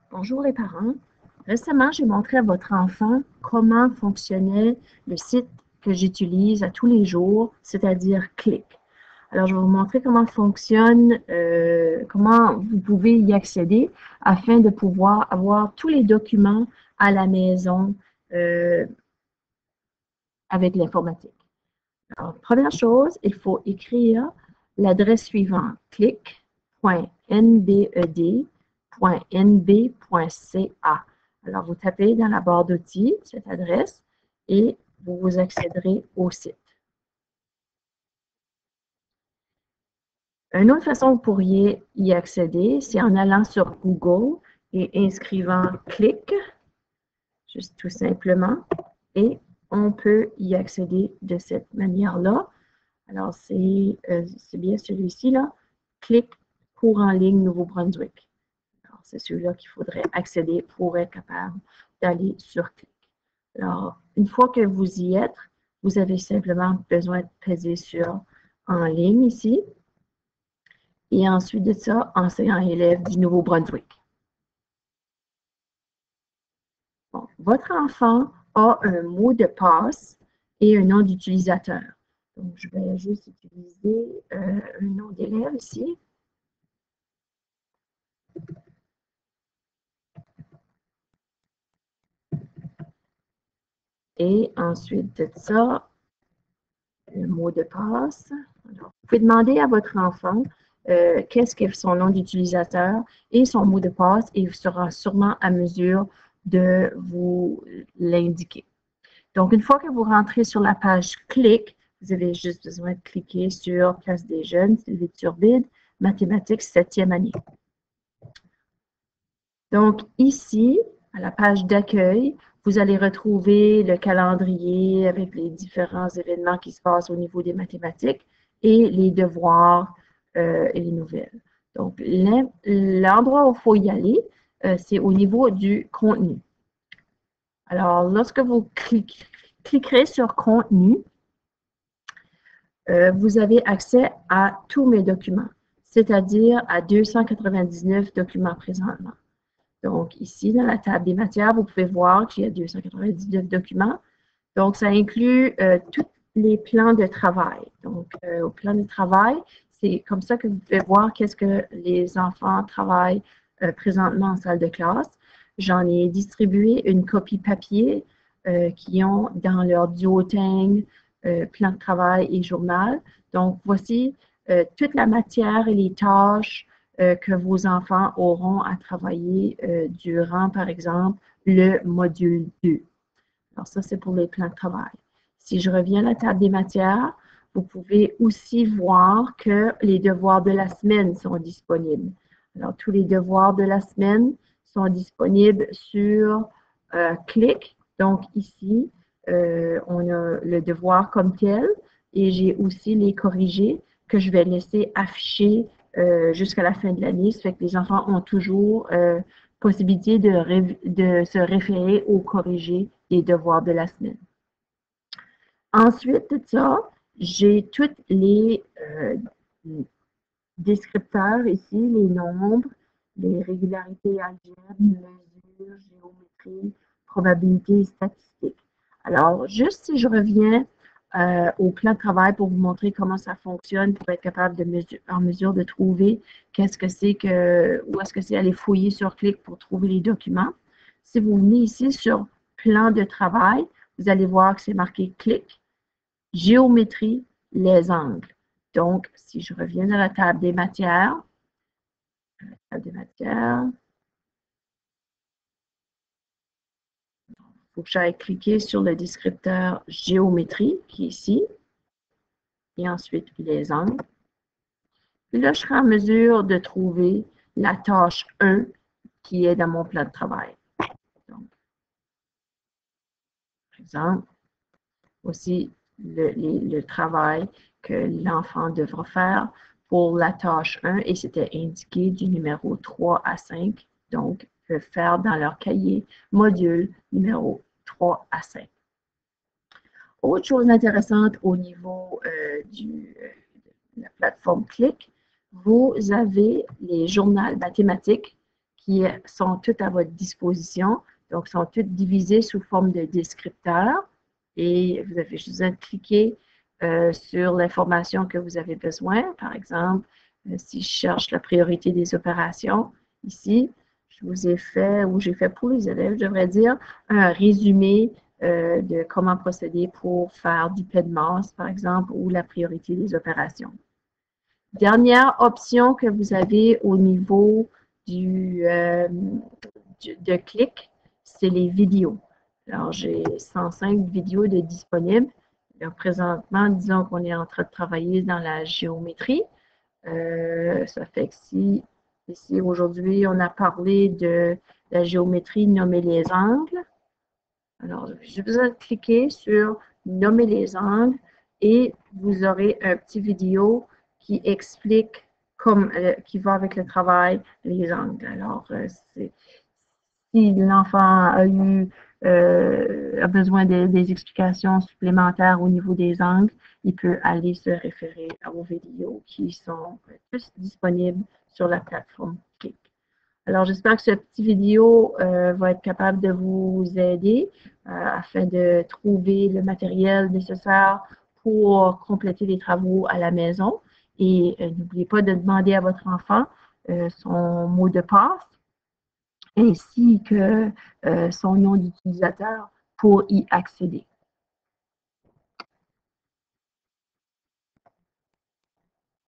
Bonjour les parents. Récemment, j'ai montré à votre enfant comment fonctionnait le site que j'utilise à tous les jours, c'est-à-dire Click. Alors, je vais vous montrer comment fonctionne, comment vous pouvez y accéder afin de pouvoir avoir tous les documents à la maison avec l'informatique. Alors, première chose, il faut écrire l'adresse suivante, click.nbed.nb.ca. Alors, vous tapez dans la barre d'outils cette adresse et vous accéderez au site. Une autre façon que vous pourriez y accéder, c'est en allant sur Google et inscrivant Click, juste tout simplement, et on peut y accéder de cette manière-là. Alors, c'est bien celui-ci, là, Click cours en ligne Nouveau-Brunswick. Alors, c'est celui-là qu'il faudrait accéder pour être capable d'aller sur Click. Alors, une fois que vous y êtes, vous avez simplement besoin de peser sur en ligne ici. Et ensuite de ça, enseignant-élève du Nouveau-Brunswick. Bon, votre enfant a un mot de passe et un nom d'utilisateur. Donc, je vais juste utiliser un nom d'élève ici. Et ensuite de ça, le mot de passe. Alors, vous pouvez demander à votre enfant qu'est-ce que son nom d'utilisateur et son mot de passe et il sera sûrement à mesure de vous l'indiquer. Donc, une fois que vous rentrez sur la page Click, vous avez juste besoin de cliquer sur Classe des jeunes, Sylvie Turbide, mathématiques 7e année. Donc, ici, à la page d'accueil, vous allez retrouver le calendrier avec les différents événements qui se passent au niveau des mathématiques et les devoirs et les nouvelles. Donc, l'endroit où il faut y aller, c'est au niveau du contenu. Alors, lorsque vous cliquerez sur contenu, vous avez accès à tous mes documents, c'est-à-dire à 299 documents présentement. Donc, ici, dans la table des matières, vous pouvez voir qu'il y a 299 documents. Donc, ça inclut tous les plans de travail. Donc, au plan de travail, c'est comme ça que vous pouvez voir qu'est-ce que les enfants travaillent présentement en salle de classe. J'en ai distribué une copie papier qui ont dans leur duotang plan de travail et journal. Donc, voici toute la matière et les tâches que vos enfants auront à travailler durant, par exemple, le module 2. Alors, ça, c'est pour les plans de travail. Si je reviens à la table des matières, vous pouvez aussi voir que les devoirs de la semaine sont disponibles. Alors, tous les devoirs de la semaine sont disponibles sur Click. Donc, ici, on a le devoir comme tel et j'ai aussi les corrigés que je vais laisser afficher jusqu'à la fin de l'année. Ça fait que les enfants ont toujours possibilité de se référer aux corrigés des devoirs de la semaine. Ensuite de ça, j'ai tous les descripteurs ici, les nombres, les régularités algèbre, mesures, géométrie, probabilité et statistiques. Alors, juste si je reviens au plan de travail pour vous montrer comment ça fonctionne, pour être capable en mesure de trouver qu'est-ce que c'est que, où est-ce que c'est aller fouiller sur Click pour trouver les documents. Si vous venez ici sur plan de travail, vous allez voir que c'est marqué Click, géométrie, les angles. Donc, si je reviens à la table des matières, il faut que j'aille cliquer sur le descripteur géométrie qui est ici, et ensuite les angles. Puis là, je serai en mesure de trouver la tâche 1 qui est dans mon plan de travail. Donc, par exemple, aussi le travail que l'enfant devra faire pour la tâche 1 et c'était indiqué du numéro 3 à 5. Donc, faire dans leur cahier module numéro 3 à 5. Autre chose intéressante au niveau de la plateforme Click, vous avez les journaux mathématiques qui sont toutes à votre disposition. Donc, sont toutes divisées sous forme de descripteurs et vous avez juste à cliquer sur l'information que vous avez besoin. Par exemple, si je cherche la priorité des opérations, ici, je vous ai fait, ou j'ai fait pour les élèves, je devrais dire, un résumé de comment procéder pour faire du plein de masse, par exemple, ou la priorité des opérations. Dernière option que vous avez au niveau de clic, c'est les vidéos. Alors, j'ai 105 vidéos de disponibles. Alors, présentement, disons qu'on est en train de travailler dans la géométrie. Ça fait que si, ici, aujourd'hui, on a parlé de la géométrie, nommer les angles. Alors, j'ai besoin de cliquer sur nommer les angles et vous aurez un petit vidéo qui explique qui va avec le travail les angles. Alors, si l'enfant a besoin des explications supplémentaires au niveau des angles, il peut aller se référer aux vidéos qui sont tous disponibles sur la plateforme Click. Alors, j'espère que ce petit vidéo va être capable de vous aider afin de trouver le matériel nécessaire pour compléter les travaux à la maison. Et n'oubliez pas de demander à votre enfant son mot de passe ainsi que son nom d'utilisateur pour y accéder.